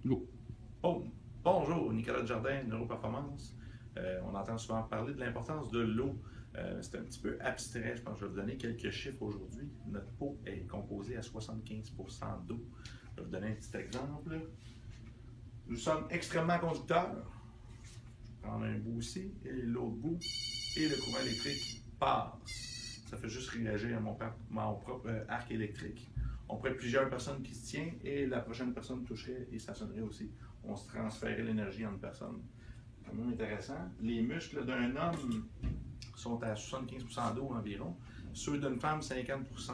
Go. Oh, bonjour, Nicolas Desjardins, Neuroperformance. On entend souvent parler de l'importance de l'eau. C'est un petit peu abstrait, je pense que je vais vous donner quelques chiffres aujourd'hui. Notre peau est composée à 75% d'eau. Je vais vous donner un petit exemple. Nous sommes extrêmement conducteurs. Je vais prendre un bout ici et l'autre bout, et le courant électrique passe. Ça fait juste réagir à mon propre arc électrique. On pourrait être plusieurs personnes qui se tiennent et la prochaine personne toucherait et ça sonnerait aussi. On se transférait l'énergie entre personnes. C'est quand même intéressant. Les muscles d'un homme sont à 75% d'eau environ. Ceux d'une femme, 50%,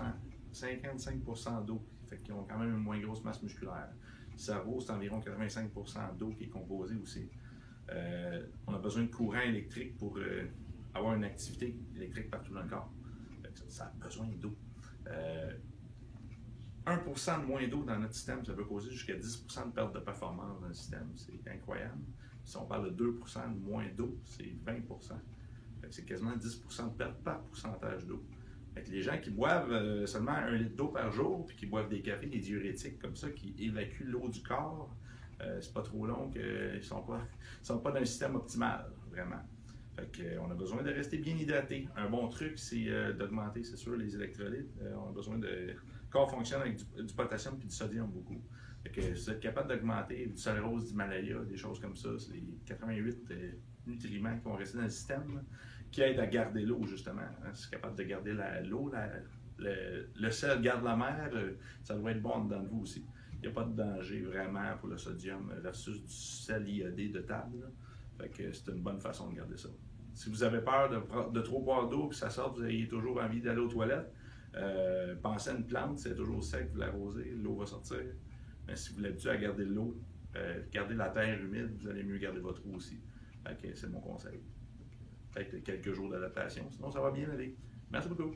55% d'eau. Fait qu'ils ont quand même une moins grosse masse musculaire. Le cerveau, c'est environ 85% d'eau qui est composé aussi. On a besoin de courant électrique pour avoir une activité électrique partout dans le corps. Ça a besoin d'eau. 1% de moins d'eau dans notre système, ça peut causer jusqu'à 10% de perte de performance dans le système. C'est incroyable. Si on parle de 2% de moins d'eau, c'est 20%. C'est quasiment 10% de perte par pourcentage d'eau. Les gens qui boivent seulement 1 litre d'eau par jour, puis qui boivent des cafés, des diurétiques comme ça, qui évacuent l'eau du corps, c'est pas trop long qu'ils ne sont pas dans un système optimal, vraiment. On a besoin de rester bien hydraté. Un bon truc, c'est d'augmenter, c'est sûr, les électrolytes. On a besoin de... Le corps fonctionne avec du potassium et du sodium beaucoup. Si vous êtes capable d'augmenter du cellulose d'Himalaya, des choses comme ça, c'est les 88 nutriments qui vont rester dans le système qui aident à garder l'eau, justement. Si vous êtes capable de garder l'eau, le sel garde la mer, ça doit être bon dedans de vous aussi. Il n'y a pas de danger vraiment pour le sodium versus du sel iodé de table. C'est une bonne façon de garder ça. Si vous avez peur de trop boire d'eau et que ça sorte, vous ayez toujours envie d'aller aux toilettes, pensez à une plante, c'est toujours sec, vous l'arrosez, l'eau va sortir. Mais si vous l'habituez à garder de l'eau, garder la terre humide, vous allez mieux garder votre eau aussi. C'est mon conseil. Peut-être quelques jours d'adaptation, sinon ça va bien aller. Merci beaucoup.